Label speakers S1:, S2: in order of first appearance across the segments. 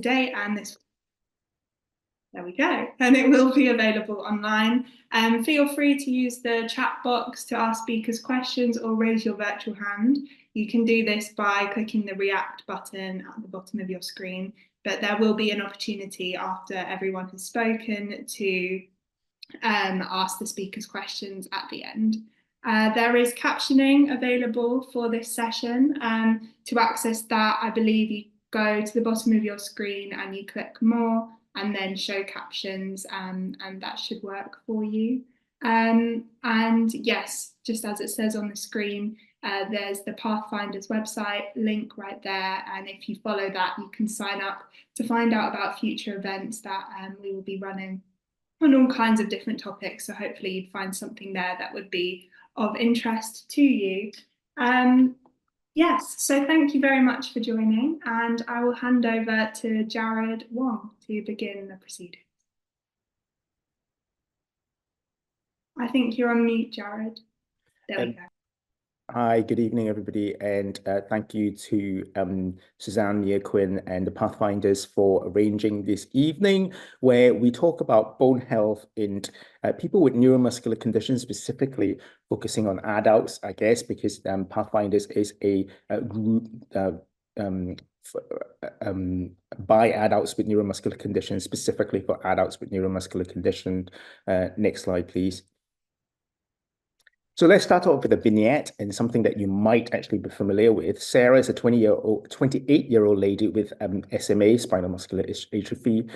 S1: today, and there we go, and it will be available online. Feel free to use the chat box to ask speakers questions or raise your virtual hand. You can do this by clicking the react button at the bottom of your screen, but there will be an opportunity after everyone has spoken to ask the speakers questions at the end. There is captioning available for this session. To access that, I believe you go to the bottom of your screen and you click more and then show captions, and that should work for you. And yes, just as it says on the screen, there's the Pathfinders website link right there, and if you follow that, you can sign up to find out about future events that we will be running on all kinds of different topics. So hopefully you'd find something there that would be of interest to you. Yes, so thank you very much for joining, and I will hand over to Jarod Wong to begin the proceedings. I think you're on mute, Jarod. There we go.
S2: Hi, good evening, everybody, and thank you to Suzanne Glover and the Pathfinders for arranging this evening, where we talk about bone health in people with neuromuscular conditions, specifically focusing on adults, I guess, because Pathfinders is a group by adults with neuromuscular conditions, specifically for adults with neuromuscular condition. Next slide, please. So let's start off with a vignette and something that you might actually be familiar with. Sarah is a 28-year-old lady with SMA, spinal muscular atrophy.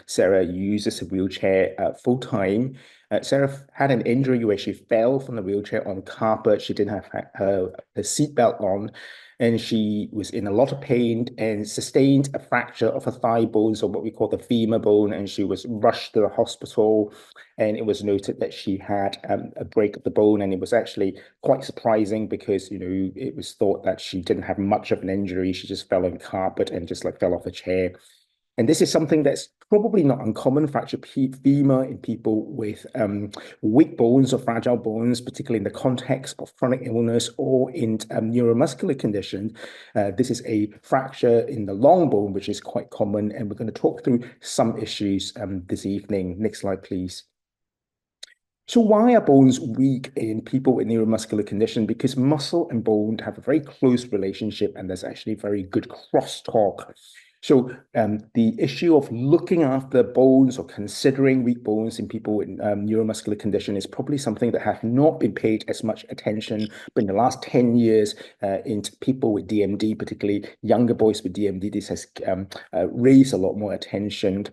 S2: Sarah uses a wheelchair full-time. Sarah had an injury where she fell from the wheelchair on carpet. She didn't have her seatbelt on, and she was in a lot of pain and sustained a fracture of her thigh bones, or what we call the femur bone, and she was rushed to the hospital, and it was noted that she had a break of the bone, and it was actually quite surprising because, you know, it was thought that she didn't have much of an injury. She just fell on carpet and just like fell off a chair. And this is something that's probably not uncommon, fractured femur in people with weak bones or fragile bones, particularly in the context of chronic illness or in neuromuscular condition. This is a fracture in the long bone, which is quite common. And we're going to talk through some issues this evening. Next slide, please. So why are bones weak in people with neuromuscular condition? Because muscle and bone have a very close relationship, and there's actually very good crosstalk. So the issue of looking after bones or considering weak bones in people with neuromuscular condition is probably something that has not been paid as much attention. But in the last 10 years, in people with DMD, particularly younger boys with DMD, this has raised a lot more attention.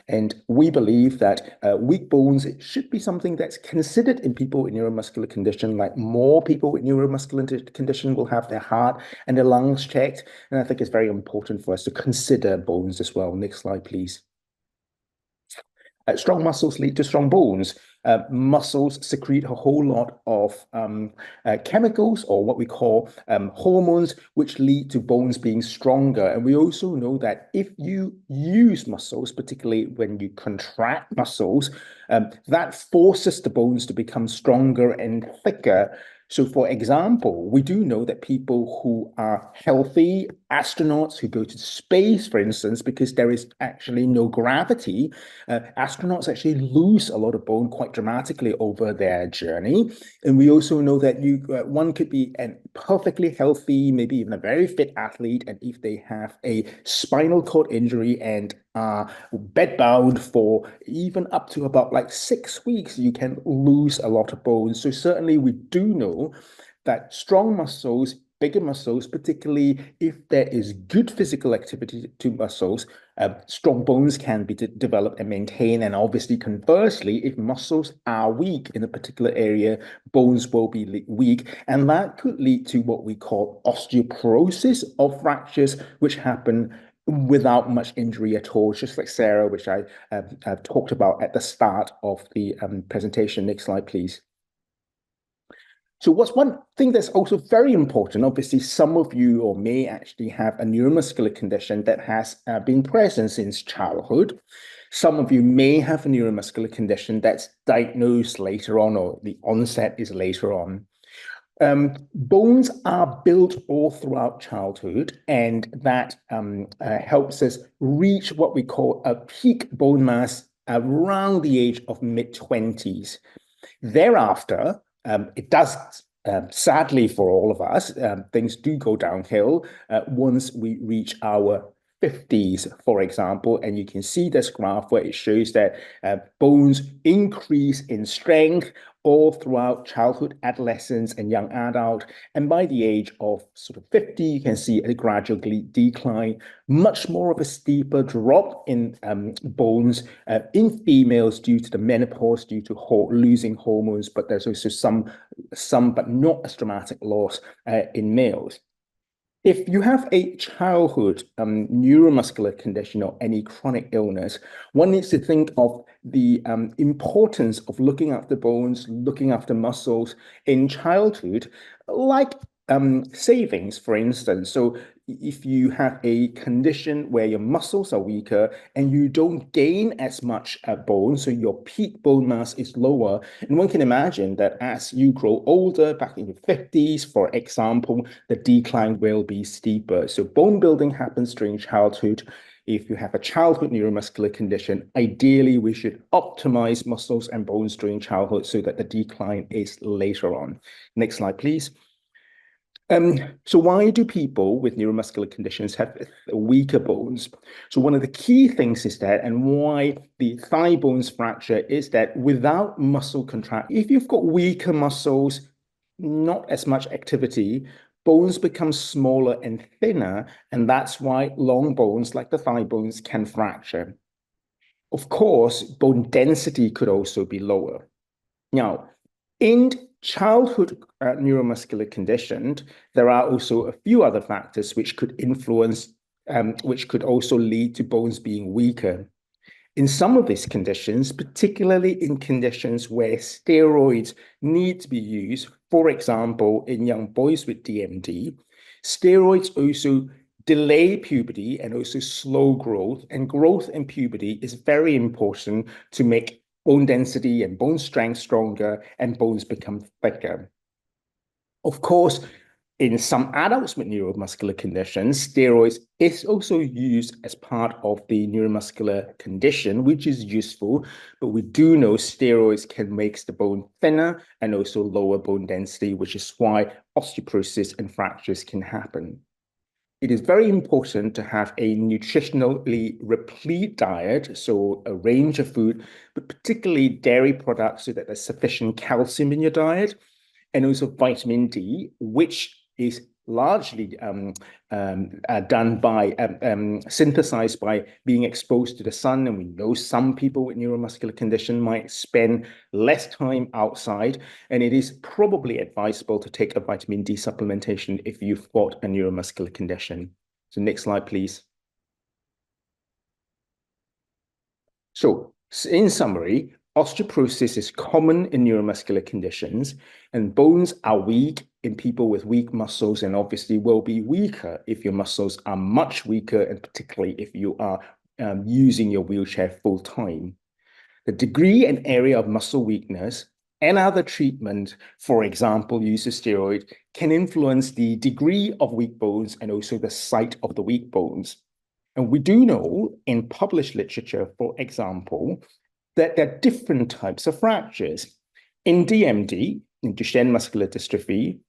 S2: And we believe that weak bones should be something that's considered in people with neuromuscular condition. Like, more people with neuromuscular condition will have their heart and their lungs checked. And I think it's very important for us to consider bones as well. Next slide, please. Strong muscles lead to strong bones. Muscles secrete a whole lot of chemicals, or what we call hormones, which lead to bones being stronger. And we also know that if you use muscles, particularly when you contract muscles, that forces the bones to become stronger and thicker. So, for example, we do know that people who are healthy, astronauts who go to space, for instance, because there is actually no gravity, astronauts actually lose a lot of bone quite dramatically over their journey. And we also know that one could be a perfectly healthy, maybe even a very fit athlete, and if they have a spinal cord injury and are bedbound for even up to about like 6 weeks, you can lose a lot of bones. So certainly we do know that strong muscles, bigger muscles, particularly if there is good physical activity to muscles, strong bones can be developed and maintained. And obviously, conversely, if muscles are weak in a particular area, bones will be weak. And that could lead to what we call osteoporosis of fractures, which happen without much injury at all, just like Sarah, which I talked about at the start of the presentation. Next slide, please. So what's one thing that's also very important, obviously some of you or may actually have a neuromuscular condition that has been present since childhood. Some of you may have a neuromuscular condition that's diagnosed later on, or the onset is later on. Bones are built all throughout childhood, and that helps us reach what we call a peak bone mass around the age of mid-20s. Thereafter, it does, sadly for all of us, things do go downhill once we reach our 50s, for example, and you can see this graph where it shows that bones increase in strength all throughout childhood, adolescence, and young adult. And by the age of sort of 50, you can see a gradual decline, much more of a steeper drop in bones in females due to the menopause, due to losing hormones, but there's also some but not as dramatic loss in males. If you have a childhood neuromuscular condition or any chronic illness, one needs to think of the importance of looking after bones, looking after muscles in childhood, like savings, for instance. So if you have a condition where your muscles are weaker and you don't gain as much bone, so your peak bone mass is lower, and one can imagine that as you grow older, back in your 50s, for example, the decline will be steeper. So bone building happens during childhood. If you have a childhood neuromuscular condition, ideally we should optimize muscles and bones during childhood so that the decline is later on. Next slide, please. So why do people with neuromuscular conditions have weaker bones? So one of the key things is that, and why the thigh bones fracture is that without muscle contraction, if you've got weaker muscles, not as much activity, bones become smaller and thinner, and that's why long bones like the thigh bones can fracture. Of course, bone density could also be lower. Now, in childhood neuromuscular conditions, there are also a few other factors which could influence, which could also lead to bones being weaker. In some of these conditions, particularly in conditions where steroids need to be used, for example, in young boys with DMD, steroids also delay puberty and also slow growth, and growth in puberty is very important to make bone density and bone strength stronger and bones become thicker. Of course, in some adults with neuromuscular conditions, steroids is also used as part of the neuromuscular condition, which is useful, but we do know steroids can make the bone thinner and also lower bone density, which is why osteoporosis and fractures can happen. It is very important to have a nutritionally replete diet, so a range of food, but particularly dairy products so that there's sufficient calcium in your diet, and also vitamin D, which is largely done by synthesized by being exposed to the sun. And we know some people with neuromuscular condition might spend less time outside, and it is probably advisable to take a vitamin D supplementation if you've got a neuromuscular condition. So next slide, please. So in summary, osteoporosis is common in neuromuscular conditions, and bones are weak in people with weak muscles, and obviously will be weaker if your muscles are much weaker, and particularly if you are using your wheelchair full time. The degree and area of muscle weakness and other treatment, for example, use of steroid, can influence the degree of weak bones and also the site of the weak bones. And we do know in published literature, for example, that there are different types of fractures. In DMD, in Duchenne muscular dystrophy,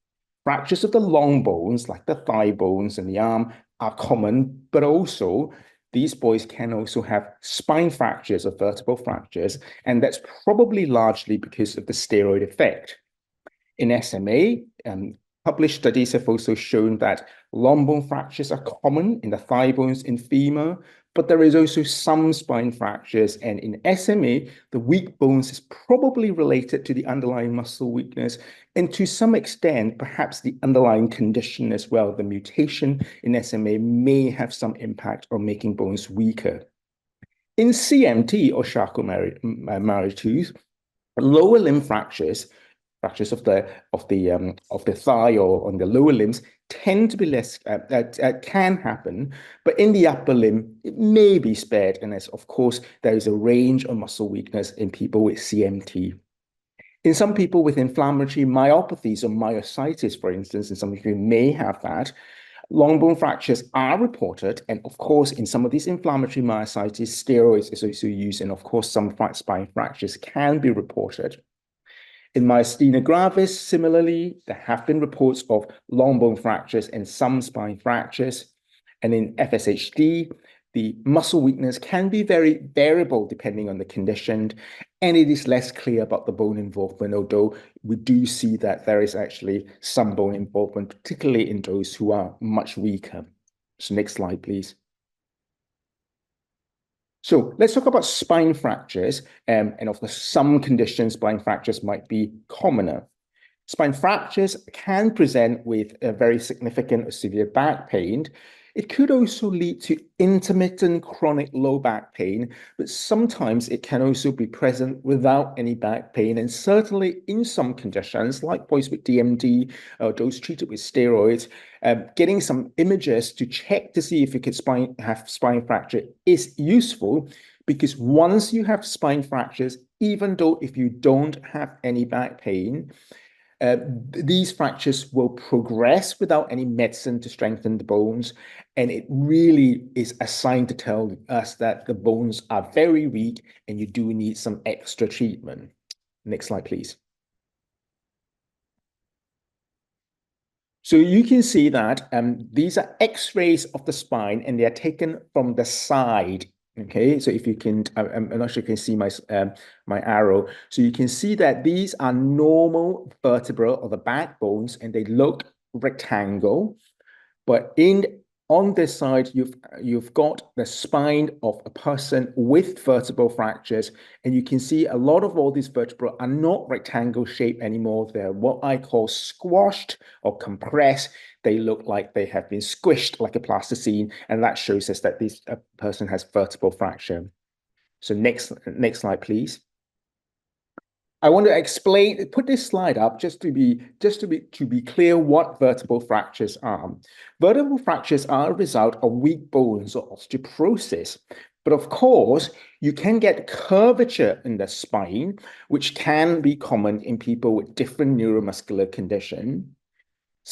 S2: fractures of the long bones, like the thigh bones and the arm, are common, but also these boys can also have spine fractures or vertebral fractures, and that's probably largely because of the steroid effect. In SMA, published studies have also shown that long bone fractures are common in the thigh bones in femur, but there is also some spine fractures, and in SMA, the weak bones is probably related to the underlying muscle weakness, and to some extent, perhaps the underlying condition as well. The mutation in SMA may have some impact on making bones weaker. In CMT, or Charcot-Marie-Tooth, lower limb fractures of the thigh or on the lower limbs tend to be less, can happen, but in the upper limb, it may be spared. And as of course, there is a range of muscle weakness in people with CMT. In some people with inflammatory myopathies or myositis, for instance, and some of you may have that, long bone fractures are reported. And of course, in some of these inflammatory myositis, steroids is also used. And of course, some spine fractures can be reported. In myasthenia gravis, similarly, there have been reports of long bone fractures and some spine fractures. And in FSHD, the muscle weakness can be very variable depending on the condition, and it is less clear about the bone involvement, although we do see that there is actually some bone involvement, particularly in those who are much weaker. So next slide, please. So let's talk about spine fractures, and of course, some conditions, spine fractures might be commoner. Spine fractures can present with a very significant or severe back pain. It could also lead to intermittent chronic low back pain, but sometimes it can also be present without any back pain. And certainly in some conditions, like boys with DMD, or those treated with steroids, getting some images to check to see if you could have spine fracture is useful, because once you have spine fractures, even though if you don't have any back pain, these fractures will progress without any medicine to strengthen the bones. And it really is a sign to tell us that the bones are very weak and you do need some extra treatment. Next slide, please. So you can see that these are x-rays of the spine and they are taken from the side. Okay, so if you can, I'm not sure if you can see my arrow. So you can see that these are normal vertebrae or the backbones, and they look rectangle. But on this side, you've got the spine of a person with vertebral fractures, and you can see a lot of all these vertebrae are not rectangle shape anymore. They're what I call squashed or compressed. They look like they have been squished like a plasticine, and that shows us that this person has vertebral fracture. So next slide, please. I want to put this slide up just to be clear what vertebral fractures are. Vertebral fractures are a result of weak bones or osteoporosis. But of course, you can get curvature in the spine, which can be common in people with different neuromuscular condition.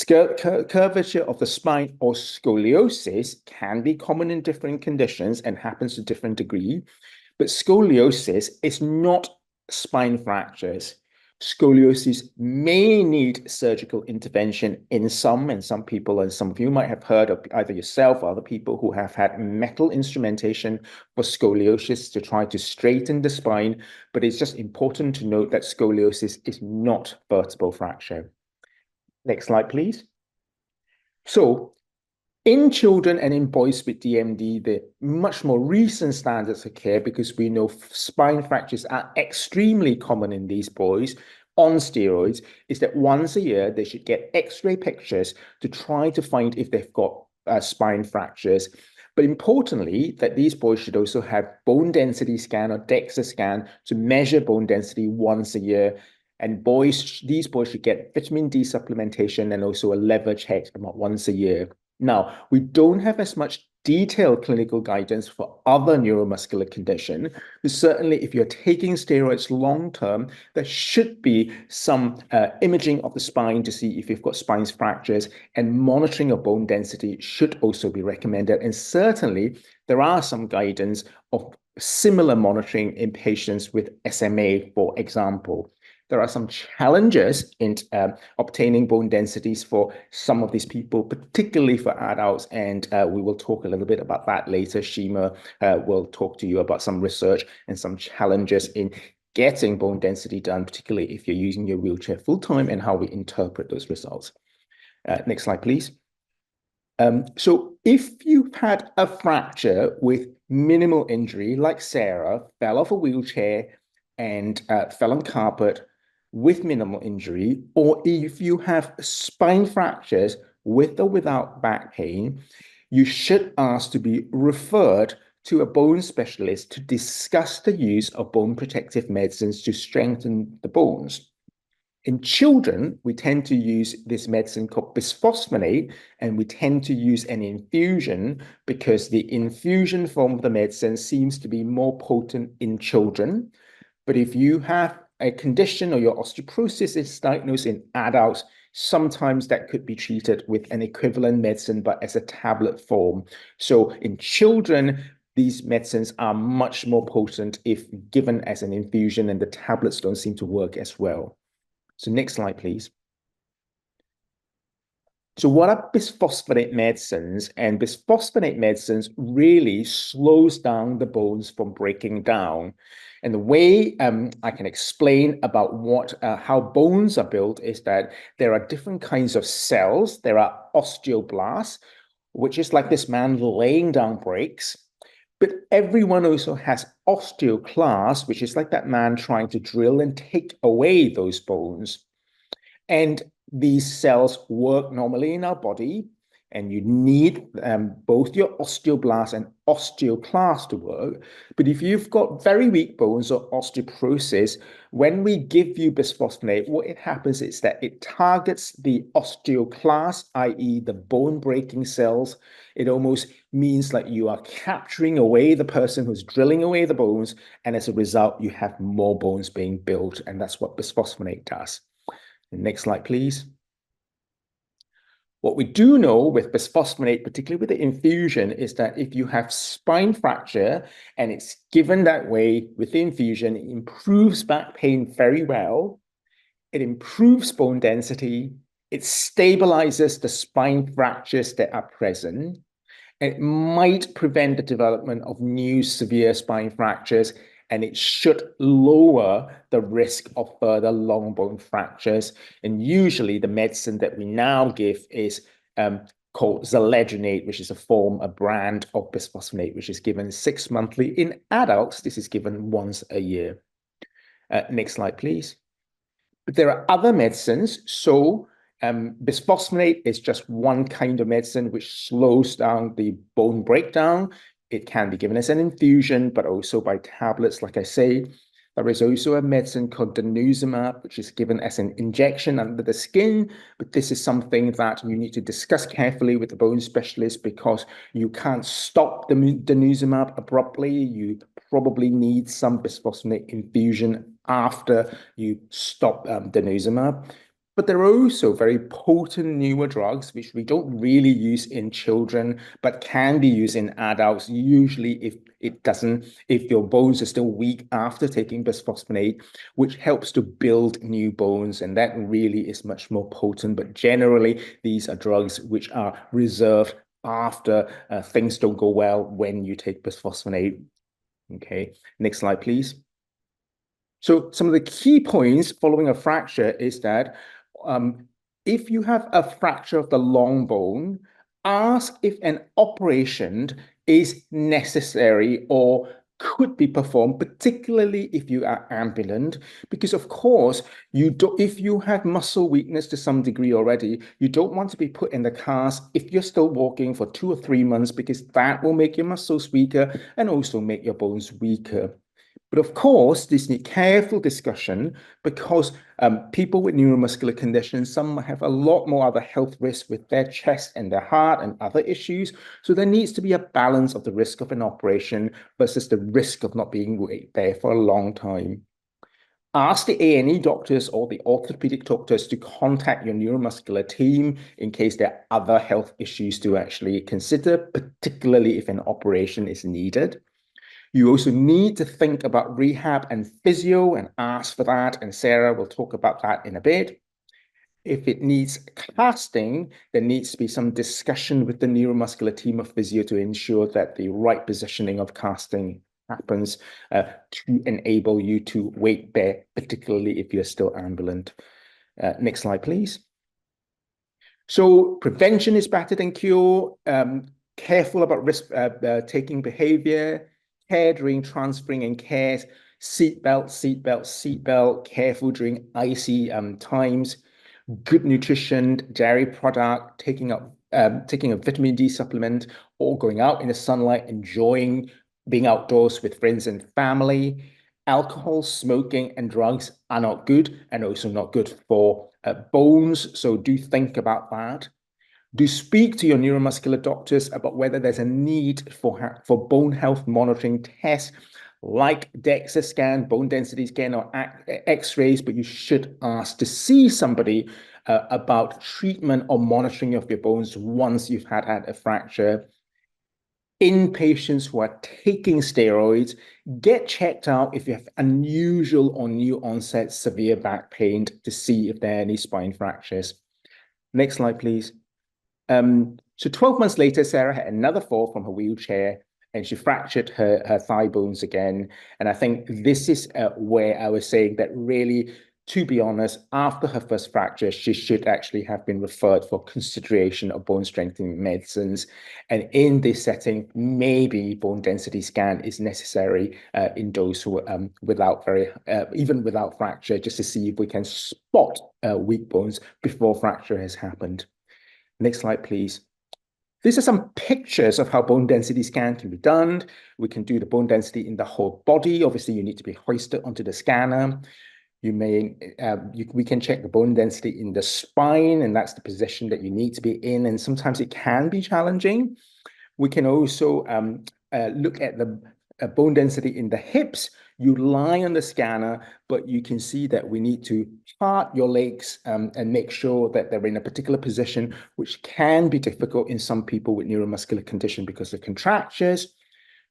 S2: Curvature of the spine or scoliosis can be common in different conditions and happens to different degree. But scoliosis is not spine fractures. Scoliosis may need surgical intervention in some people, and some of you might have heard of either yourself or other people who have had metal instrumentation for scoliosis to try to straighten the spine. But it's just important to note that scoliosis is not vertebral fracture. Next slide, please. So in children and in boys with DMD, the much more recent standards of care, because we know spine fractures are extremely common in these boys on steroids, is that once a year they should get X-ray pictures to try to find if they've got spine fractures. But importantly, that these boys should also have bone density scan or DEXA scan to measure bone density once a year. And these boys should get vitamin D supplementation and also a liver check about once a year. Now, we don't have as much detailed clinical guidance for other neuromuscular condition, but certainly if you're taking steroids long-term, there should be some imaging of the spine to see if you've got spine fractures, and monitoring of bone density should also be recommended. And certainly there are some guidance of similar monitoring in patients with SMA, for example. There are some challenges in obtaining bone densities for some of these people, particularly for adults, and we will talk a little bit about that later. Shima will talk to you about some research and some challenges in getting bone density done, particularly if you're using your wheelchair full-time, and how we interpret those results. Next slide, please. So if you've had a fracture with minimal injury, like Sarah, fell off a wheelchair and fell on carpet with minimal injury, or if you have spine fractures with or without back pain, you should ask to be referred to a bone specialist to discuss the use of bone protective medicines to strengthen the bones. In children, we tend to use this medicine called bisphosphonate, and we tend to use an infusion because the infusion form of the medicine seems to be more potent in children. But if you have a condition or your osteoporosis is diagnosed in adults, sometimes that could be treated with an equivalent medicine, but as a tablet form. So in children, these medicines are much more potent if given as an infusion, and the tablets don't seem to work as well. So next slide, please. So what are bisphosphonate medicines? And bisphosphonate medicines really slows down the bones from breaking down. And the way I can explain about how bones are built is that there are different kinds of cells. There are osteoblasts, which is like this man laying down bricks. But everyone also has osteoclasts, which is like that man trying to drill and take away those bones. And these cells work normally in our body, and you need both your osteoblasts and osteoclasts to work. But if you've got very weak bones or osteoporosis, when we give you bisphosphonate, what it happens is that it targets the osteoclasts, i.e. the bone-breaking cells. It almost means like you are capturing away the person who's drilling away the bones, and as a result, you have more bones being built, and that's what bisphosphonate does. Next slide, please. What we do know with bisphosphonate, particularly with the infusion, is that if you have spine fracture and it's given that way with the infusion, it improves back pain very well. It improves bone density. It stabilizes the spine fractures that are present. It might prevent the development of new severe spine fractures, and it should lower the risk of further long bone fractures. And usually the medicine that we now give is called zoledronate, which is a brand of bisphosphonate, which is given 6 monthly. In adults, this is given once a year. Next slide, please. But there are other medicines. So bisphosphonate is just one kind of medicine which slows down the bone breakdown. It can be given as an infusion, but also by tablets, like I say. There is also a medicine called denosumab, which is given as an injection under the skin. But this is something that you need to discuss carefully with the bone specialist, because you can't stop the denosumab abruptly. You probably need some bisphosphonate infusion after you stop denosumab. But there are also very potent newer drugs, which we don't really use in children, but can be used in adults, usually if your bones are still weak after taking bisphosphonate, which helps to build new bones. And that really is much more potent. But generally, these are drugs which are reserved after things don't go well when you take bisphosphonate. Okay, next slide, please. So some of the key points following a fracture is that if you have a fracture of the long bone, ask if an operation is necessary or could be performed, particularly if you are ambulant, because of course, if you have muscle weakness to some degree already, you don't want to be put in the cast if you're still walking for 2 or 3 months, because that will make your muscles weaker and also make your bones weaker. But of course, this needs careful discussion, because people with neuromuscular conditions, some have a lot more other health risks with their chest and their heart and other issues. So there needs to be a balance of the risk of an operation versus the risk of not being there for a long time. Ask the A&E doctors or the orthopedic doctors to contact your neuromuscular team in case there are other health issues to actually consider, particularly if an operation is needed. You also need to think about rehab and physio and ask for that. And Sarah will talk about that in a bit. If it needs casting, there needs to be some discussion with the neuromuscular team of physio to ensure that the right positioning of casting happens to enable you to weight bear, particularly if you're still ambulant. Next slide, please. So prevention is better than cure. Careful about risk-taking behavior. Care during transferring and care, seatbelt, careful during icy times, good nutrition, dairy product, taking a vitamin D supplement, or going out in the sunlight, enjoying being outdoors with friends and family. Alcohol, smoking, and drugs are not good, and also not good for bones, so do think about that. Do speak to your neuromuscular doctors about whether there's a need for bone health monitoring tests like DEXA scan, bone density scan, or X-rays, but you should ask to see somebody about treatment or monitoring of your bones once you've had a fracture. In patients who are taking steroids, get checked out if you have unusual or new onset severe back pain to see if there are any spine fractures. Next slide, please. So 12 months later, Sarah had another fall from her wheelchair and she fractured her thigh bones again. And I think this is where I was saying that really, to be honest, after her first fracture, she should actually have been referred for consideration of bone strengthening medicines. And in this setting, maybe bone density scan is necessary in those who are even without fracture, just to see if we can spot weak bones before fracture has happened. Next slide, please. These are some pictures of how bone density scan can be done. We can do the bone density in the whole body. Obviously, you need to be hoisted onto the scanner. We can check the bone density in the spine, and that's the position that you need to be in. And sometimes it can be challenging. We can also look at the bone density in the hips. You lie on the scanner, but you can see that we need to part your legs and make sure that they're in a particular position, which can be difficult in some people with neuromuscular condition because of contractures.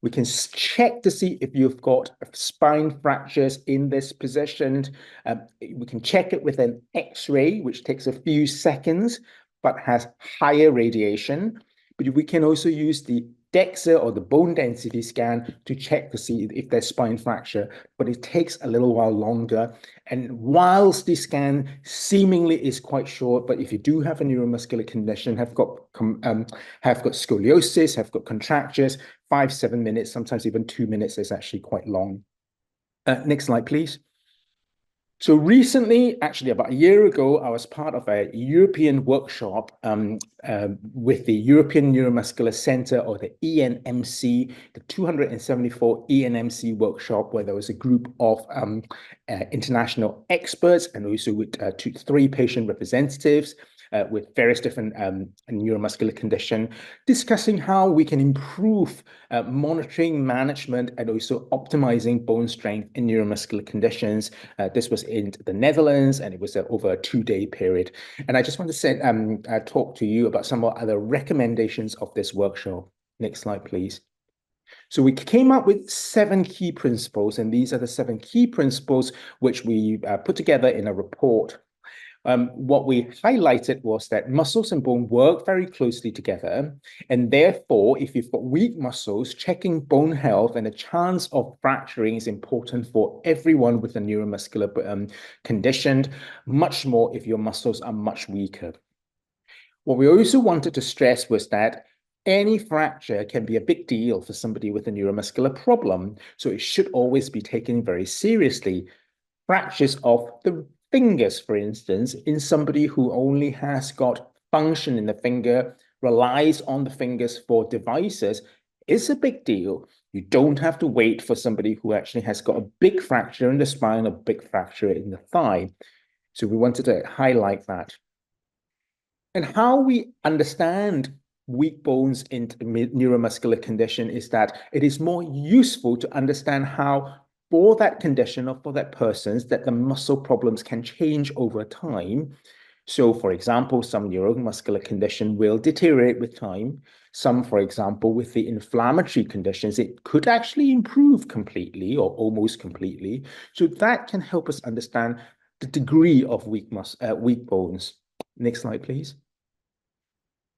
S2: We can check to see if you've got spine fractures in this position. We can check it with an X-ray, which takes a few seconds, but has higher radiation. But we can also use the DEXA or the bone density scan to check to see if there's spine fracture, but it takes a little while longer. And whilst the scan seemingly is quite short, but if you do have a neuromuscular condition, have got scoliosis, have got contractures, 5-7 minutes, sometimes even 2 minutes is actually quite long. Next slide, please. So recently, actually about a year ago, I was part of a European workshop with the European Neuromuscular Center, or the ENMC, the 274 ENMC workshop, where there was a group of international experts and also with 3 patient representatives with various different neuromuscular condition, discussing how we can improve monitoring, management, and also optimizing bone strength in neuromuscular conditions. This was in the Netherlands, and it was over a 2-day period. And I just want to talk to you about some of the recommendations of this workshop. Next slide, please. So we came up with 7 key principles, and these are the 7 key principles which we put together in a report. What we highlighted was that muscles and bone work very closely together, and therefore, if you've got weak muscles, checking bone health and the chance of fracturing is important for everyone with a neuromuscular condition, much more if your muscles are much weaker. What we also wanted to stress was that any fracture can be a big deal for somebody with a neuromuscular problem, so it should always be taken very seriously. Fractures of the fingers, for instance, in somebody who only has got function in the finger, relies on the fingers for devices, is a big deal. You don't have to wait for somebody who actually has got a big fracture in the spine, a big fracture in the thigh. So we wanted to highlight that. And how we understand weak bones in neuromuscular condition is that it is more useful to understand how for that condition or for that person that the muscle problems can change over time. So, for example, some neuromuscular condition will deteriorate with time. Some, for example, with the inflammatory conditions, it could actually improve completely or almost completely. So that can help us understand the degree of weak bones. Next slide, please.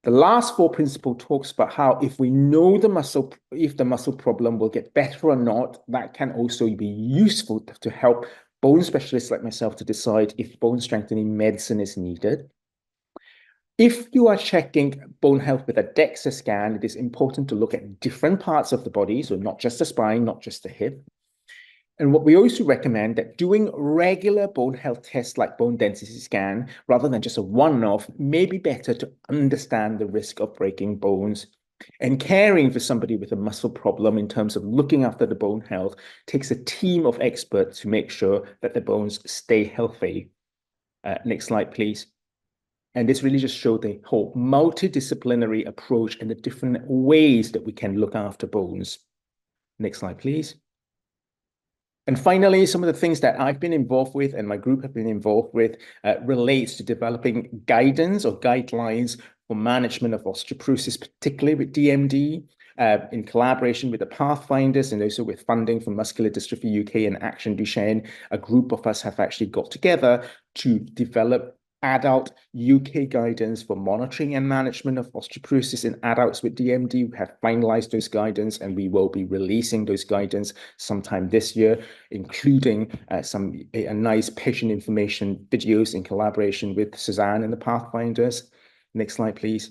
S2: The last 4 principle talks about how if we know if the muscle problem will get better or not, that can also be useful to help bone specialists like myself to decide if bone strengthening medicine is needed. If you are checking bone health with a DEXA scan, it is important to look at different parts of the body, so not just the spine, not just the hip. And what we also recommend that doing regular bone health tests like bone density scan, rather than just a one-off, may be better to understand the risk of breaking bones. And caring for somebody with a muscle problem in terms of looking after the bone health takes a team of experts to make sure that the bones stay healthy. Next slide, please. And this really just showed the whole multidisciplinary approach and the different ways that we can look after bones. Next slide, please. And finally, some of the things that I've been involved with and my group have been involved with relates to developing guidance or guidelines for management of osteoporosis, particularly with DMD, in collaboration with the Pathfinders and also with funding from Muscular Dystrophy UK and Action Duchenne. A group of us have actually got together to develop adult UK guidance for monitoring and management of osteoporosis in adults with DMD. We have finalized those guidance and we will be releasing those guidance sometime this year, including a nice patient information videos in collaboration with Suzanne and the Pathfinders. Next slide, please.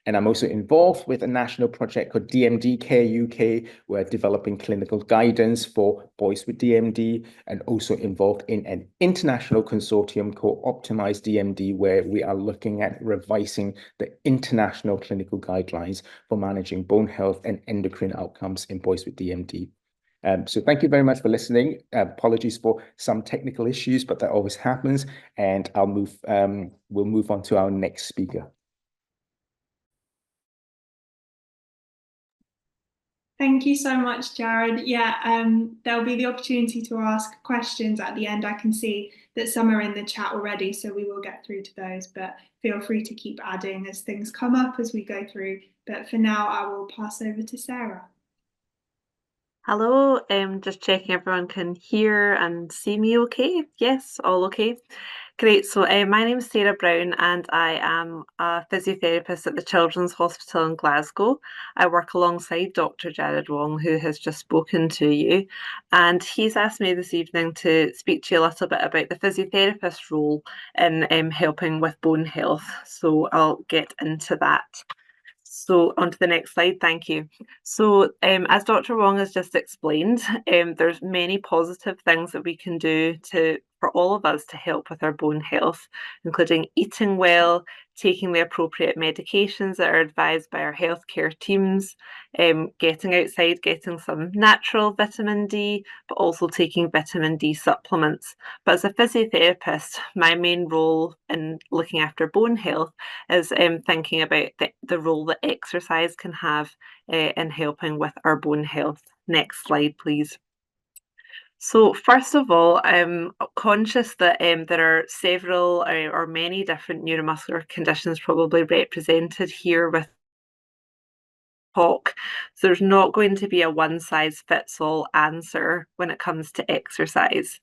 S2: And I'm also involved with a national project called DMD Care UK. We're developing clinical guidance for boys with DMD, and also involved in an international consortium called Optimize DMD, where we are looking at revising the international clinical guidelines for managing bone health and endocrine outcomes in boys with DMD. So thank you very much for listening. Apologies for some technical issues, but that always happens. And we'll move on to our next speaker.
S1: Thank you so much, Jarod. Yeah, there'll be the opportunity to ask questions at the end. I can see that some are in the chat already, so we will get through to those, but feel free to keep adding as things come up as we go through. But for now, I will pass over to Sarah.
S3: Hello, just checking everyone can hear and see me okay. Yes, all okay. Great, so my name is Sarah Brown and I am a physiotherapist at the Children's Hospital in Glasgow. I work alongside Dr Jarod Wong, who has just spoken to you, and he's asked me this evening to speak to you a little bit about the physiotherapist role in helping with bone health. So I'll get into that. So on to the next slide, thank you. So as Dr. Wong has just explained, there's many positive things that we can do for all of us to help with our bone health, including eating well, taking the appropriate medications that are advised by our healthcare teams, getting outside, getting some natural vitamin D, but also taking vitamin D supplements. But as a physiotherapist, my main role in looking after bone health is thinking about the role that exercise can have in helping with our bone health. Next slide, please. So first of all, I'm conscious that there are several or many different neuromuscular conditions probably represented here with talk. So there's not going to be a one-size-fits-all answer when it comes to exercise.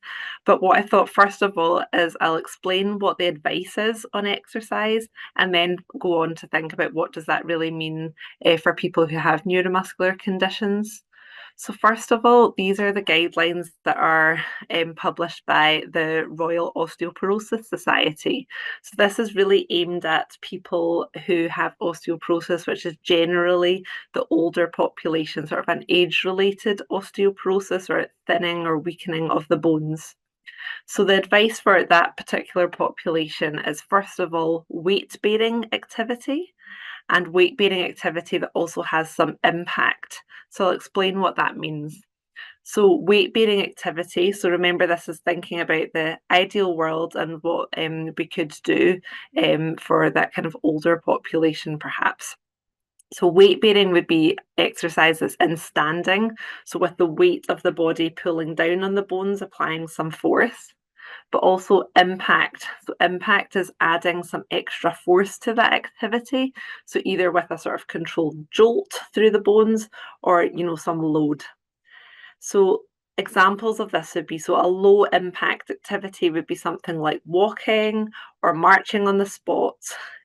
S3: But what I thought first of all is I'll explain what the advice is on exercise and then go on to think about what does that really mean for people who have neuromuscular conditions. So first of all, these are the guidelines that are published by the Royal Osteoporosis Society. So this is really aimed at people who have osteoporosis, which is generally the older population, sort of an age-related osteoporosis or thinning or weakening of the bones. So the advice for that particular population is, first of all, weight-bearing activity, and weight-bearing activity that also has some impact. So I'll explain what that means. So weight-bearing activity, so remember this is thinking about the ideal world and what we could do for that kind of older population perhaps. So weight-bearing would be exercise that's in standing, so with the weight of the body pulling down on the bones, applying some force. But also impact. So impact is adding some extra force to that activity. So either with a sort of controlled jolt through the bones or, some load. So examples of this would be, so a low impact activity would be something like walking or marching on the spot,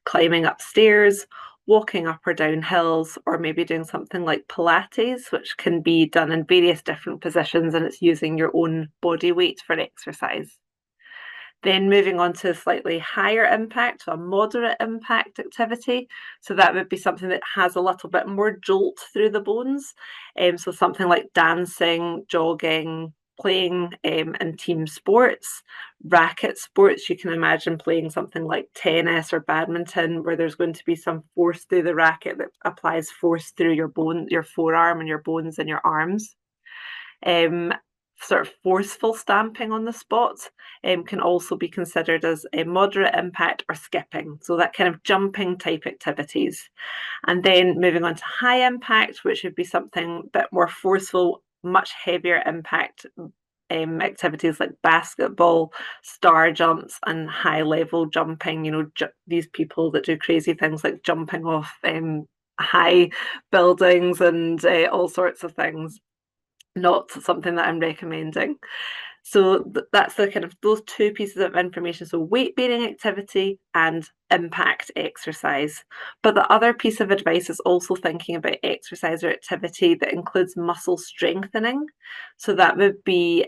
S3: climbing upstairs, walking up or down hills, or maybe doing something like Pilates, which can be done in various different positions and it's using your own body weight for exercise. Then moving on to slightly higher impact, so a moderate impact activity. So that would be something that has a little bit more jolt through the bones. So something like dancing, jogging, playing in team sports, racket sports. You can imagine playing something like tennis or badminton, where there's going to be some force through the racket that applies force through your forearm and your bones in your arms. Sort of forceful stamping on the spot can also be considered as a moderate impact or skipping. So that kind of jumping type activities. And then moving on to high impact, which would be something a bit more forceful, much heavier impact, activities like basketball, star jumps, and high-level jumping. You know, these people that do crazy things like jumping off high buildings and all sorts of things. Not something that I'm recommending. So that's the kind of those two pieces of information. So weight-bearing activity and impact exercise. But the other piece of advice is also thinking about exercise or activity that includes muscle strengthening. So that would be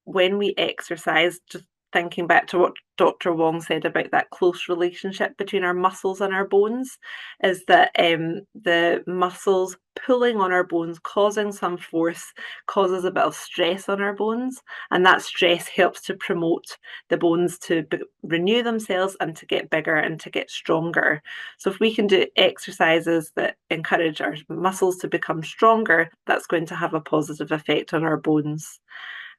S3: when we exercise, just thinking back to what Dr. Wong said about that close relationship between our muscles and our bones, is that the muscles pulling on our bones, causing some force, causes a bit of stress on our bones, and that stress helps to promote the bones to renew themselves and to get bigger and to get stronger. So if we can do exercises that encourage our muscles to become stronger, that's going to have a positive effect on our bones.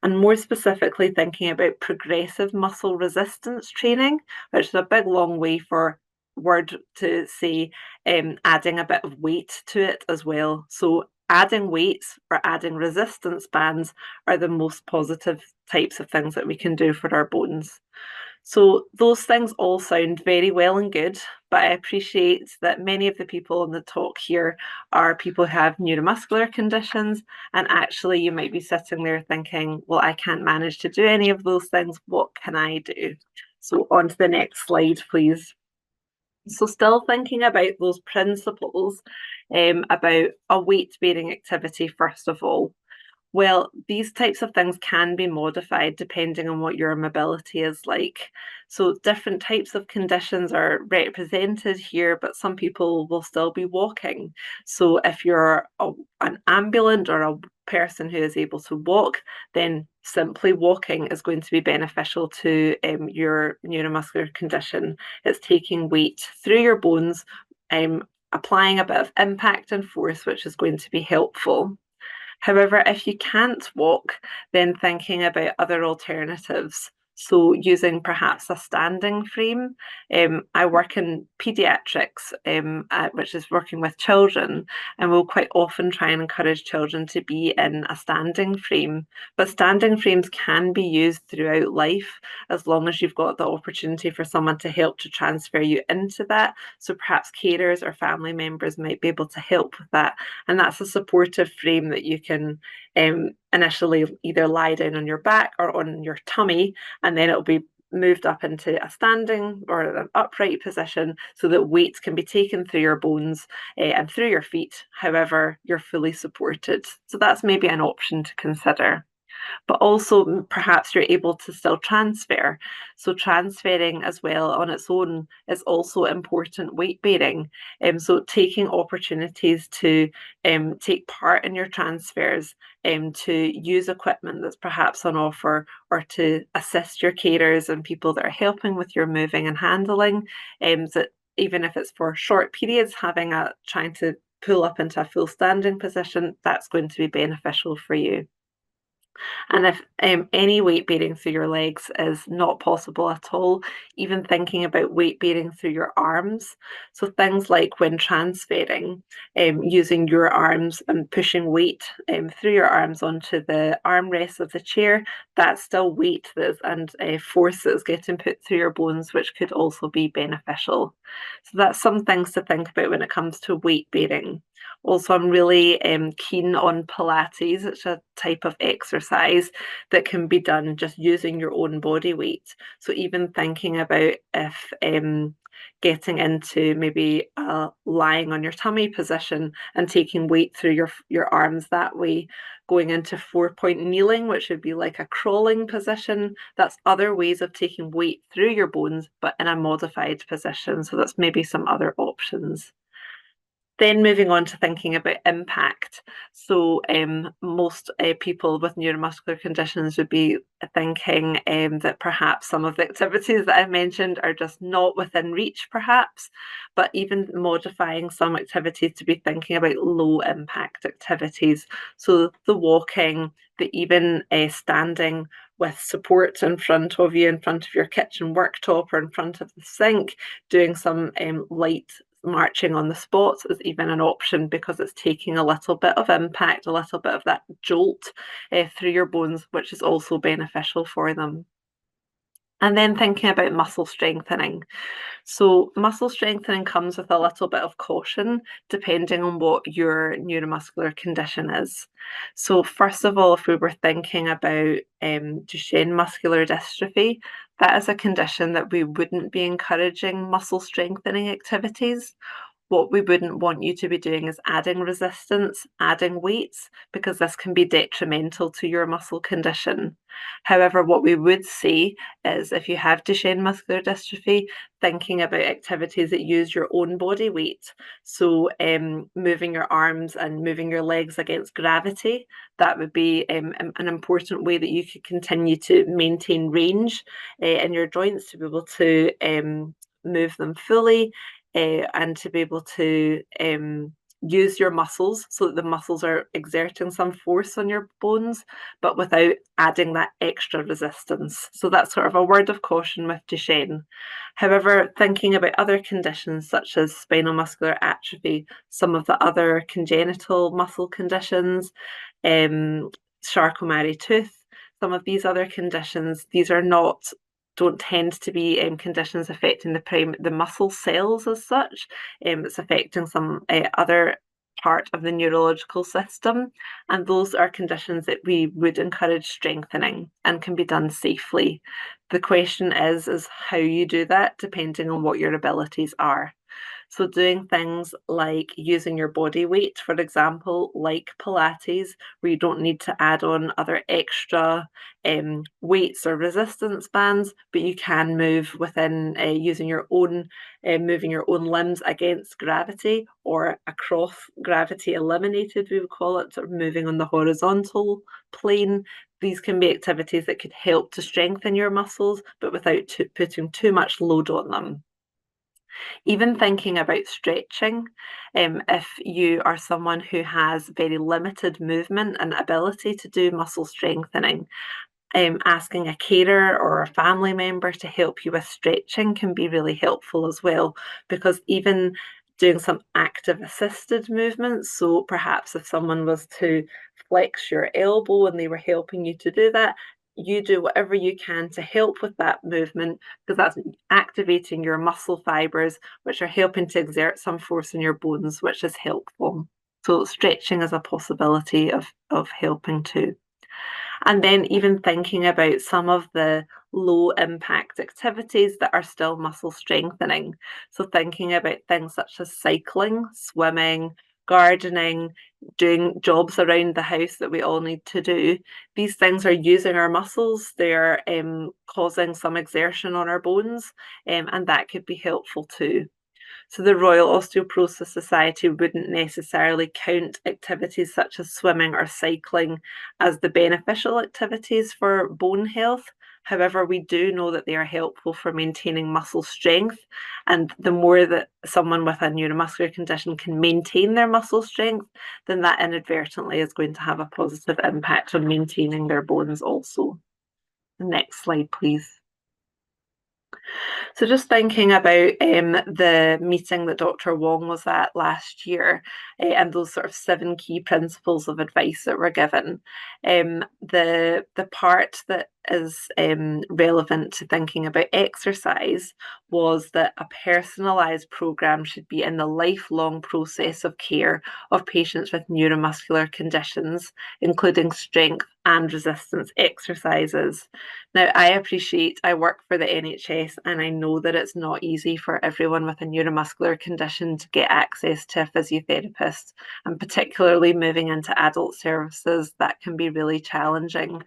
S3: And more specifically, thinking about progressive muscle resistance training, which is a big long way for word to say adding a bit of weight to it as well. So adding weights or adding resistance bands are the most positive types of things that we can do for our bones. So those things all sound very well and good, but I appreciate that many of the people on the talk here are people who have neuromuscular conditions, and actually you might be sitting there thinking, well, I can't manage to do any of those things. What can I do? So on to the next slide, please. So still thinking about those principles about a weight-bearing activity, first of all. Well, these types of things can be modified depending on what your mobility is like. So different types of conditions are represented here, but some people will still be walking. So if you're an ambulant or a person who is able to walk, then simply walking is going to be beneficial to your neuromuscular condition. It's taking weight through your bones, applying a bit of impact and force, which is going to be helpful. However, if you can't walk, then thinking about other alternatives. So using perhaps a standing frame. I work in paediatrics, which is working with children, and we'll quite often try and encourage children to be in a standing frame. But standing frames can be used throughout life as long as you've got the opportunity for someone to help to transfer you into that. So perhaps carers or family members might be able to help with that. And that's a supportive frame that you can initially either lie down on your back or on your tummy, and then it'll be moved up into a standing or an upright position so that weights can be taken through your bones and through your feet. However, you're fully supported. So that's maybe an option to consider. But also perhaps you're able to still transfer. So transferring as well on its own is also important weight bearing. So taking opportunities to take part in your transfers, to use equipment that's perhaps on offer, or to assist your carers and people that are helping with your moving and handling. That even if it's for short periods, trying to pull up into a full standing position, that's going to be beneficial for you. And if any weight bearing through your legs is not possible at all, even thinking about weight bearing through your arms. So things like when transferring, using your arms and pushing weight through your arms onto the armrests of the chair, that's still weight and force that's getting put through your bones, which could also be beneficial. So that's some things to think about when it comes to weight bearing. Also, I'm really keen on Pilates. It's a type of exercise that can be done just using your own body weight. So even thinking about if getting into maybe lying on your tummy position and taking weight through your arms that way, going into 4-point kneeling, which would be like a crawling position. That's other ways of taking weight through your bones, but in a modified position. So that's maybe some other options. Then moving on to thinking about impact. So most people with neuromuscular conditions would be thinking that perhaps some of the activities that I mentioned are just not within reach, perhaps, but even modifying some activities to be thinking about low impact activities. So the walking, the even standing with support in front of you, in front of your kitchen worktop or in front of the sink, doing some light marching on the spot is even an option, because it's taking a little bit of impact, a little bit of that jolt through your bones, which is also beneficial for them. And then thinking about muscle strengthening. So muscle strengthening comes with a little bit of caution depending on what your neuromuscular condition is. So first of all, if we were thinking about Duchenne muscular dystrophy, that is a condition that we wouldn't be encouraging muscle strengthening activities. What we wouldn't want you to be doing is adding resistance, adding weights, because this can be detrimental to your muscle condition. However, what we would say is, if you have Duchenne muscular dystrophy, thinking about activities that use your own body weight. So moving your arms and moving your legs against gravity, that would be an important way that you could continue to maintain range in your joints, to be able to move them fully. And to be able to use your muscles so that the muscles are exerting some force on your bones, but without adding that extra resistance. So that's sort of a word of caution with Duchenne. However, thinking about other conditions such as spinal muscular atrophy, some of the other congenital muscle conditions, Charcot-Marie-Tooth, some of these other conditions, these don't tend to be conditions affecting the muscle cells as such. It's affecting some other part of the neurological system, and those are conditions that we would encourage strengthening and can be done safely. The question is how you do that, depending on what your abilities are. So doing things like using your body weight, for example, like Pilates, where you don't need to add on other extra weights or resistance bands, but you can move within using your own, moving your own limbs against gravity or across gravity eliminated, we would call it, sort of moving on the horizontal plane. These can be activities that could help to strengthen your muscles, but without putting too much load on them. Even thinking about stretching, if you are someone who has very limited movement and ability to do muscle strengthening, asking a carer or a family member to help you with stretching can be really helpful as well, because even doing some active assisted movements, so perhaps if someone was to flex your elbow and they were helping you to do that, you do whatever you can to help with that movement, because that's activating your muscle fibers, which are helping to exert some force in your bones, which is helpful. So stretching is a possibility of helping too. And then even thinking about some of the low impact activities that are still muscle strengthening. So thinking about things such as cycling, swimming, gardening, doing jobs around the house that we all need to do. These things are using our muscles, they're causing some exertion on our bones, and that could be helpful too. So the Royal Osteoporosis Society wouldn't necessarily count activities such as swimming or cycling as the beneficial activities for bone health. However, we do know that they are helpful for maintaining muscle strength, and the more that someone with a neuromuscular condition can maintain their muscle strength, then that inadvertently is going to have a positive impact on maintaining their bones also. Next slide, please. So just thinking about the meeting that Dr. Wong was at last year, and those sort of 7 key principles of advice that were given, the part that is relevant to thinking about exercise was that a personalised programme should be in the lifelong process of care of patients with neuromuscular conditions, including strength and resistance exercises. Now, I work for the NHS, and I know that it's not easy for everyone with a neuromuscular condition to get access to a physiotherapist, and particularly moving into adult services, that can be really challenging.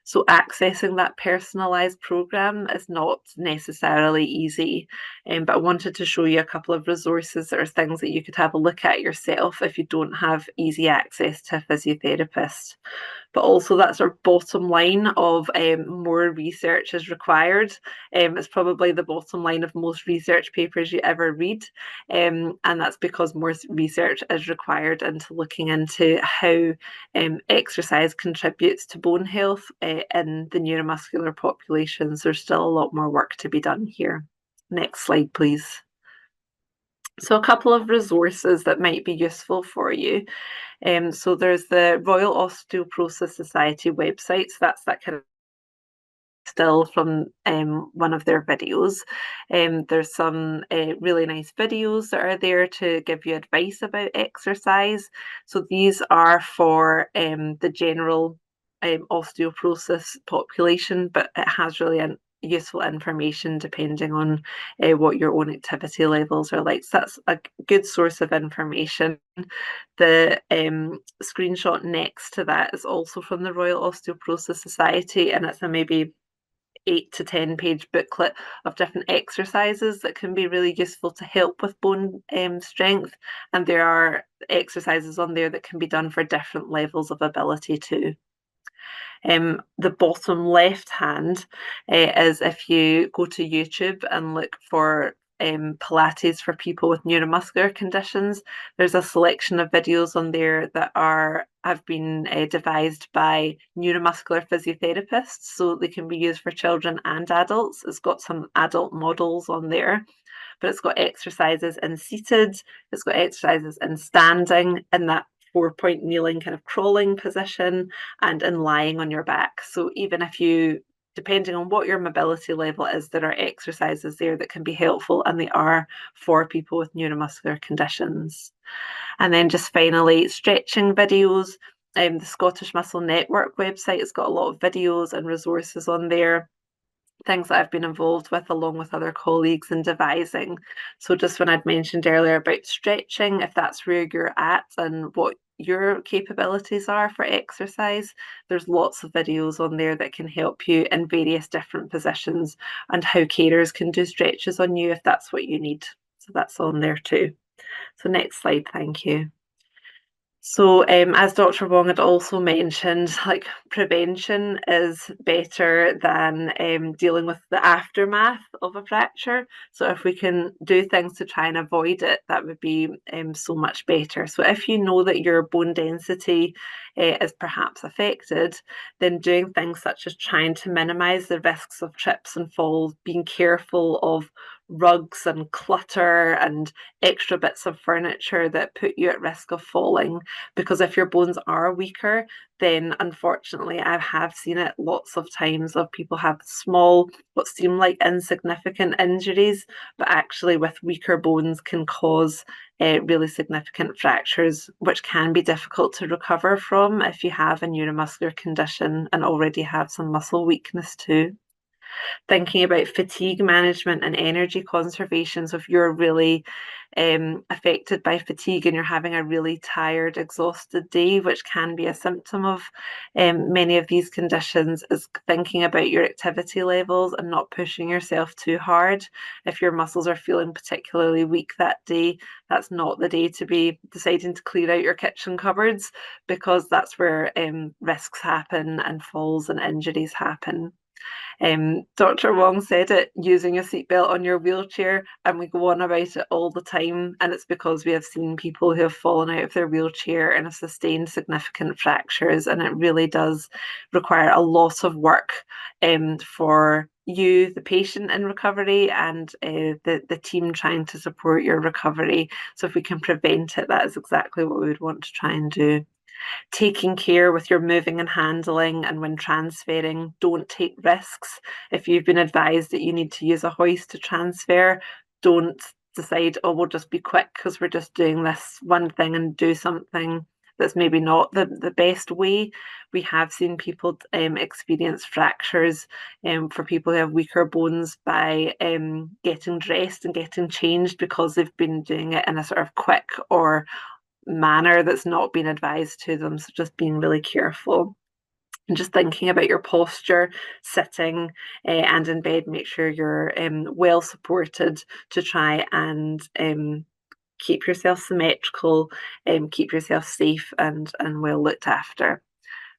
S3: So accessing that personalised programme is not necessarily easy, but I wanted to show you a couple of resources that are things that you could have a look at yourself if you don't have easy access to a physiotherapist. But also that sort of bottom line of more research is required. It's probably the bottom line of most research papers you ever read, and that's because more research is required into looking into how exercise contributes to bone health in the neuromuscular populations. There's still a lot more work to be done here. Next slide, please. So a couple of resources that might be useful for you. So there's the Royal Osteoporosis Society website. So that's that kind of still from one of their videos. There's some really nice videos that are there to give you advice about exercise. So these are for the general osteoporosis population, but it has really useful information depending on what your own activity levels are like. So that's a good source of information. The screenshot next to that is also from the Royal Osteoporosis Society, and it's a maybe 8 to 10 page booklet of different exercises that can be really useful to help with bone strength. And there are exercises on there that can be done for different levels of ability too. The bottom left hand is if you go to YouTube and look for Pilates for people with neuromuscular conditions. There's a selection of videos on there that have been devised by neuromuscular physiotherapists, so they can be used for children and adults. It's got some adult models on there, but it's got exercises in seated, it's got exercises in standing, in that 4-point kneeling kind of crawling position, and in lying on your back. So even if you, depending on what your mobility level is, there are exercises there that can be helpful, and they are for people with neuromuscular conditions. And then just finally, stretching videos. The Scottish Muscle Network website has got a lot of videos and resources on there, things that I've been involved with along with other colleagues in devising. So just when I'd mentioned earlier about stretching, if that's where you're at and what your capabilities are for exercise, there's lots of videos on there that can help you in various different positions, and how carers can do stretches on you if that's what you need. So that's on there too. So next slide, thank you. So as Dr. Wong had also mentioned, like, prevention is better than dealing with the aftermath of a fracture. So if we can do things to try and avoid it, that would be so much better. So if you know that your bone density is perhaps affected, then doing things such as trying to minimise the risks of trips and falls, being careful of rugs and clutter and extra bits of furniture that put you at risk of falling, because if your bones are weaker, then unfortunately I have seen it lots of times of people have small, what seem like insignificant injuries, but actually with weaker bones can cause really significant fractures, which can be difficult to recover from if you have a neuromuscular condition and already have some muscle weakness too. Thinking about fatigue management and energy conservation. So if you're really affected by fatigue and you're having a really tired, exhausted day, which can be a symptom of many of these conditions, is thinking about your activity levels and not pushing yourself too hard. If your muscles are feeling particularly weak that day, that's not the day to be deciding to clear out your kitchen cupboards, because that's where risks happen and falls and injuries happen. Dr. Wong said it, using a seatbelt on your wheelchair, and we go on about it all the time, and it's because we have seen people who have fallen out of their wheelchair and have sustained significant fractures, and it really does require a lot of work for you, the patient, in recovery, and the team trying to support your recovery. So if we can prevent it, that is exactly what we would want to try and do. Taking care with your moving and handling, and when transferring, don't take risks. If you've been advised that you need to use a hoist to transfer, don't decide, oh, we'll just be quick because we're just doing this one thing, and do something that's maybe not the best way. We have seen people experience fractures for people who have weaker bones by getting dressed and getting changed because they've been doing it in a sort of quick or manner that's not been advised to them. So just being really careful and just thinking about your posture, sitting and in bed. Make sure you're well supported to try and keep yourself symmetrical, keep yourself safe and well looked after.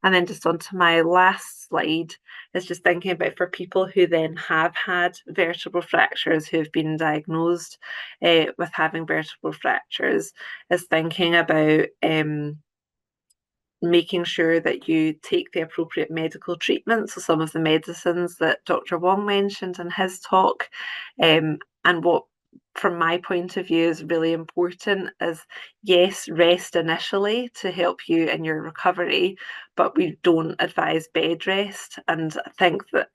S3: And then just on to my last slide is just thinking about, for people who then have had vertebral fractures, who have been diagnosed with having vertebral fractures, is thinking about making sure that you take the appropriate medical treatment. So some of the medicines that Dr. Wong mentioned in his talk, and what from my point of view is really important is, yes, rest initially to help you in your recovery, but we don't advise bed rest. And I think that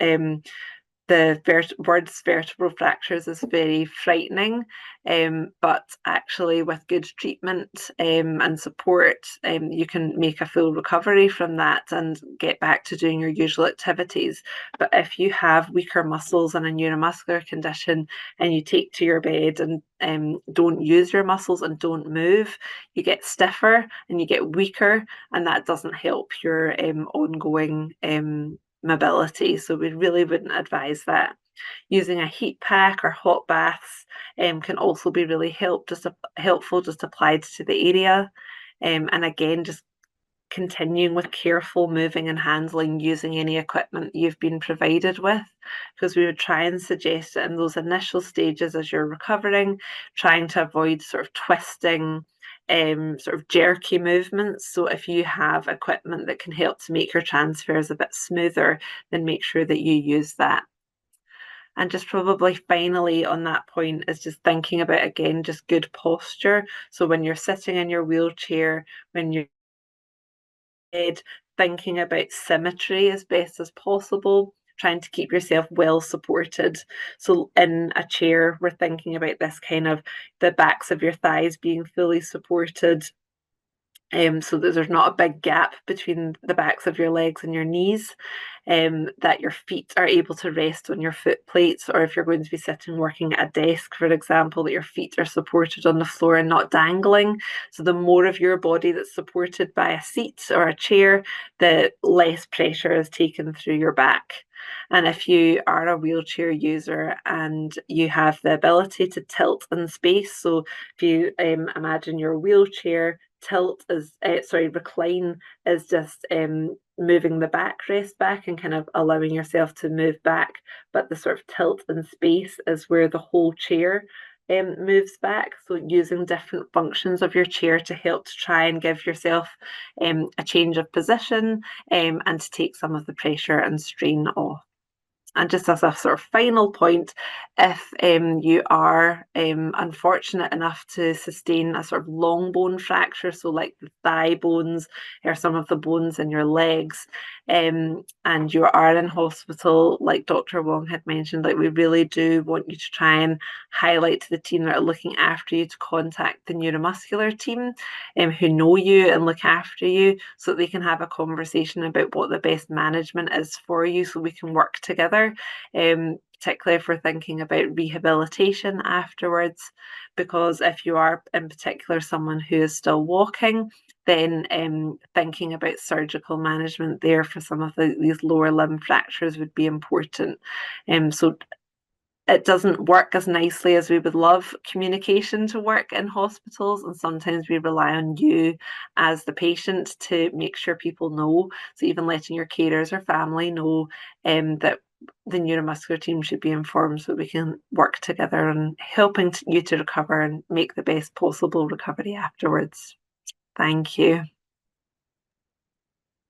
S3: the words vertebral fractures is very frightening, but actually with good treatment and support, you can make a full recovery from that and get back to doing your usual activities. But if you have weaker muscles and a neuromuscular condition and you take to your bed and don't use your muscles and don't move, you get stiffer and you get weaker, and that doesn't help your ongoing mobility. So we really wouldn't advise that. Using a heat pack or hot baths can also be really helpful, just applied to the area. And again, just continuing with careful moving and handling using any equipment you've been provided with, because we would try and suggest that in those initial stages as you're recovering, trying to avoid sort of twisting, sort of jerky movements. So if you have equipment that can help to make your transfers a bit smoother, then make sure that you use that. And just probably finally on that point is just thinking about, again, just good posture. So when you're sitting in your wheelchair, when you're thinking about symmetry as best as possible, trying to keep yourself well supported. So in a chair, we're thinking about this kind of the backs of your thighs being fully supported, so that there's not a big gap between the backs of your legs and your knees, that your feet are able to rest on your foot plates, or if you're going to be sitting working at a desk, for example, that your feet are supported on the floor and not dangling. So the more of your body that's supported by a seat or a chair, the less pressure is taken through your back. And if you are a wheelchair user and you have the ability to tilt in space, so if you imagine your wheelchair, tilt is recline is just moving the backrest back and kind of allowing yourself to move back, but the sort of tilt in space is where the whole chair moves back. So using different functions of your chair to help to try and give yourself a change of position and to take some of the pressure and strain off. And just as a sort of final point, if you are unfortunate enough to sustain a sort of long bone fracture, so like the thigh bones or some of the bones in your legs, and you are in hospital, like Dr. Wong had mentioned, like we really do want you to try and highlight to the team that are looking after you to contact the neuromuscular team who know you and look after you, so that they can have a conversation about what the best management is for you, so we can work together, particularly if we're thinking about rehabilitation afterwards. Because if you are in particular someone who is still walking, then thinking about surgical management there for some of these lower limb fractures would be important. So it doesn't work as nicely as we would love communication to work in hospitals, and sometimes we rely on you as the patient to make sure people know. So even letting your carers or family know that the neuromuscular team should be informed, so we can work together on helping you to recover and make the best possible recovery afterwards. Thank you.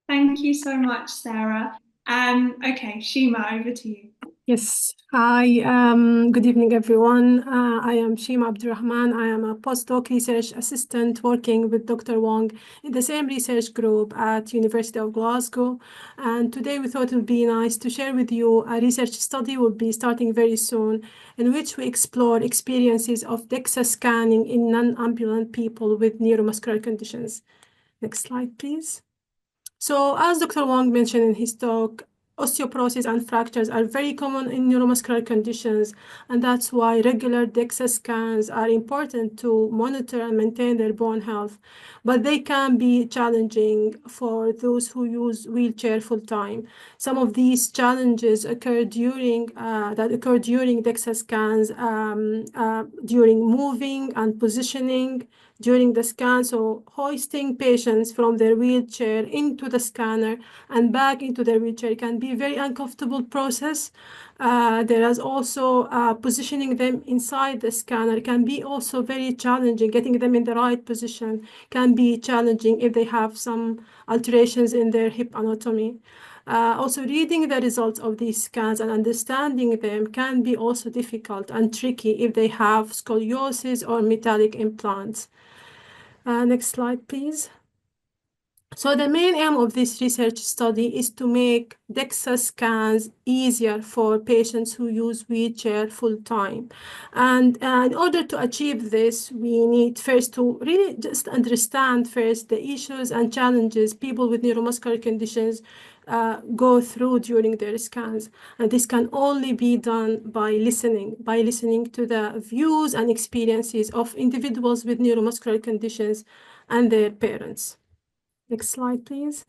S1: Thank you so much, Sarah. Okay, Shima, over to you.
S4: Yes. Hi. Good evening, everyone. I am Shima Abdelrahman. I am a postdoc research assistant working with Dr. Wong in the same research group at University of Glasgow. And today we thought it would be nice to share with you a research study will be starting very soon, in which we explore experiences of DEXA scanning in non-ambulant people with neuromuscular conditions. Next slide, please. So as Dr. Wong mentioned in his talk, osteoporosis and fractures are very common in neuromuscular conditions, and that's why regular DEXA scans are important to monitor and maintain their bone health. But they can be challenging for those who use wheelchair full-time. Some of these challenges occur during DEXA scans, during moving and positioning during the scan, so hoisting patients from their wheelchair into the scanner and back into their wheelchair can be a very uncomfortable process. There is also positioning them inside the scanner can be also very challenging. Getting them in the right position can be challenging if they have some alterations in their hip anatomy. Also, reading the results of these scans and understanding them can be also difficult and tricky if they have scoliosis or metallic implants. Next slide, please. So the main aim of this research study is to make DEXA scans easier for patients who use wheelchair full-time. And in order to achieve this, we need first to really just understand first the issues and challenges people with neuromuscular conditions go through during their scans. And this can only be done by listening to the views and experiences of individuals with neuromuscular conditions and their parents. Next slide, please.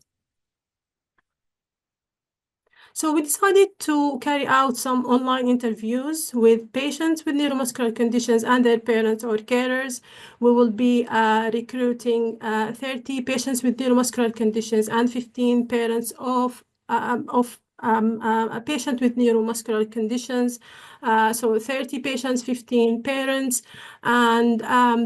S4: So we decided to carry out some online interviews with patients with neuromuscular conditions and their parents or carers. We will be recruiting 30 patients with neuromuscular conditions and 15 parents of a patient with neuromuscular conditions. So 30 patients, 15 parents. And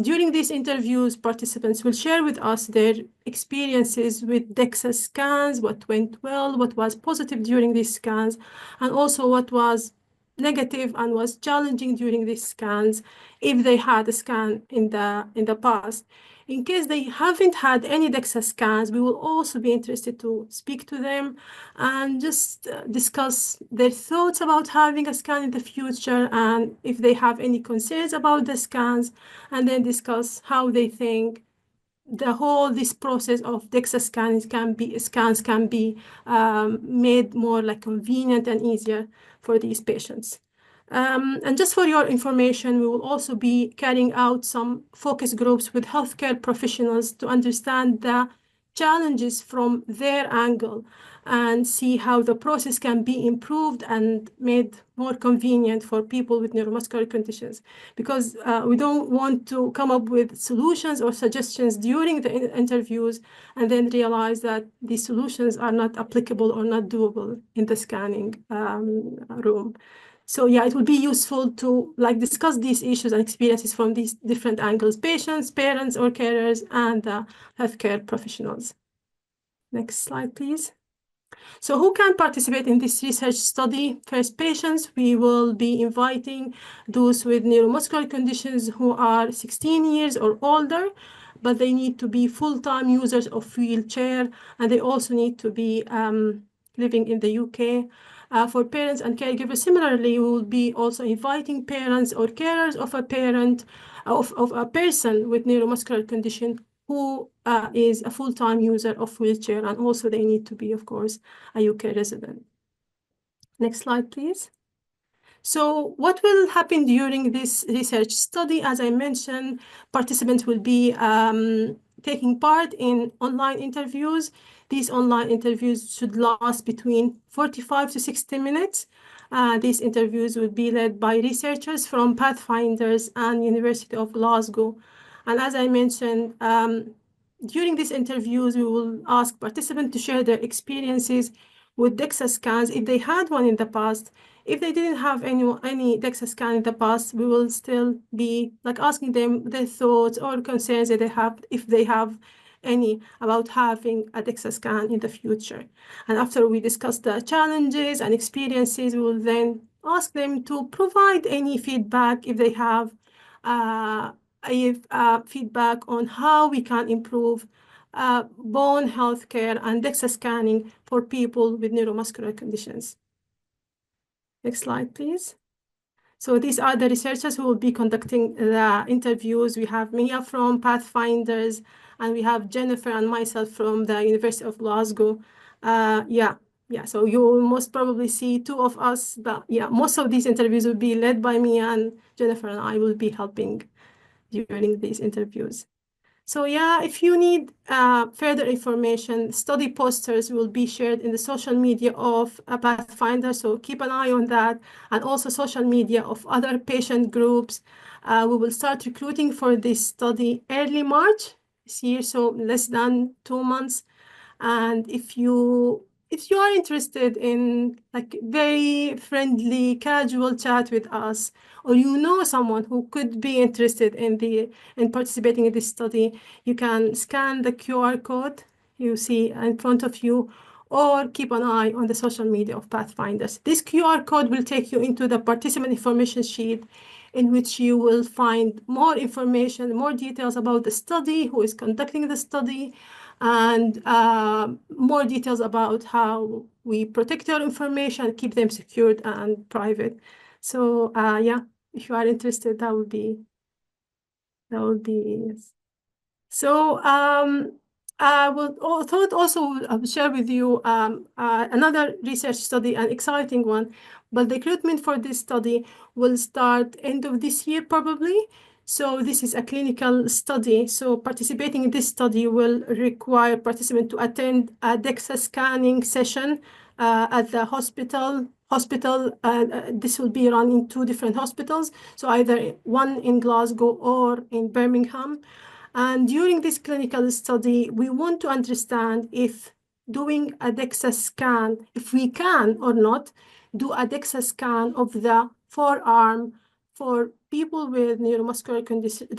S4: during these interviews, participants will share with us their experiences with DEXA scans, what went well, what was positive during these scans, and also what was negative and was challenging during these scans if they had a scan in the past. In case they haven't had any DEXA scans, we will also be interested to speak to them and just discuss their thoughts about having a scan in the future and if they have any concerns about the scans, and then discuss how they think this process of DEXA scans can be made more like convenient and easier for these patients. And just for your information, we will also be carrying out some focus groups with healthcare professionals to understand the challenges from their angle and see how the process can be improved and made more convenient for people with neuromuscular conditions. Because we don't want to come up with solutions or suggestions during the interviews and then realize that these solutions are not applicable or not doable in the scanning room. So yeah, it would be useful to discuss these issues and experiences from these different angles: patients, parents, or carers, and healthcare professionals. Next slide, please. So who can participate in this research study? First, patients. We will be inviting those with neuromuscular conditions who are 16 years or older, but they need to be full-time users of wheelchair, and they also need to be living in the UK. For parents and caregivers, similarly, we will be also inviting parents or carers of a parent, of a person with neuromuscular condition who is a full-time user of wheelchair, and also they need to be, of course, a UK resident. Next slide, please. So what will happen during this research study? As I mentioned, participants will be taking part in online interviews. These online interviews should last between 45 to 60 minutes. These interviews will be led by researchers from Pathfinders and University of Glasgow. And as I mentioned, during these interviews, we will ask participants to share their experiences with DEXA scans if they had one in the past. If they didn't have any DEXA scan in the past, we will still be asking them their thoughts or concerns that they have, if they have any, about having a DEXA scan in the future. And after we discuss the challenges and experiences, we will then ask them to provide any feedback if they have feedback on how we can improve bone healthcare and DEXA scanning for people with neuromuscular conditions. Next slide, please. So these are the researchers who will be conducting the interviews. We have Mia from Pathfinders, and we have Jennifer and myself from the University of Glasgow. So you will most probably see two of us, but yeah, most of these interviews will be led by Mia, and Jennifer and I will be helping during these interviews. So yeah, if you need further information, study posters will be shared in the social media of Pathfinder, so keep an eye on that, and also social media of other patient groups. We will start recruiting for this study early March this year, so less than 2 months. And if you are interested in very friendly, casual chat with us, or you know someone who could be interested in participating in this study, you can scan the QR code you see in front of you, or keep an eye on the social media of Pathfinders. This QR code will take you into the participant information sheet, in which you will find more information, more details about the study, who is conducting the study, and more details about how we protect your information, keep them secured and private. So yeah, if you are interested, that would be yes. So I thought also share with you another research study, an exciting one, but the recruitment for this study will start end of this year probably. So this is a clinical study. So participating in this study will require participants to attend a DEXA scanning session at the hospital. This will be run in 2 different hospitals. So either one in Glasgow or in Birmingham. And during this clinical study, we want to understand if doing a DEXA scan, if we can or not, do a DEXA scan of the forearm for people with neuromuscular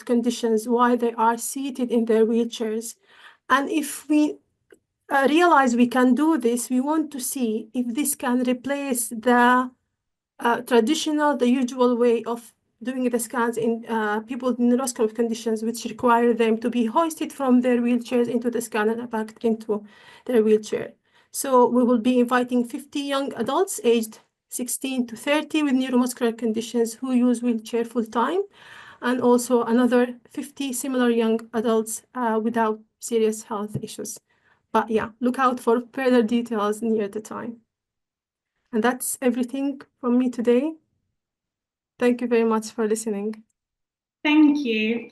S4: conditions while they are seated in their wheelchairs. And if we realize we can do this, we want to see if this can replace the the usual way of doing the scans in people with neuromuscular conditions, which require them to be hoisted from their wheelchairs into the scanner and back into their wheelchair. So we will be inviting 50 young adults aged 16 to 30 with neuromuscular conditions who use wheelchair full-time, and also another 50 similar young adults without serious health issues. But yeah, look out for further details near the time. And that's everything from me today. Thank you very much for listening.
S1: Thank you.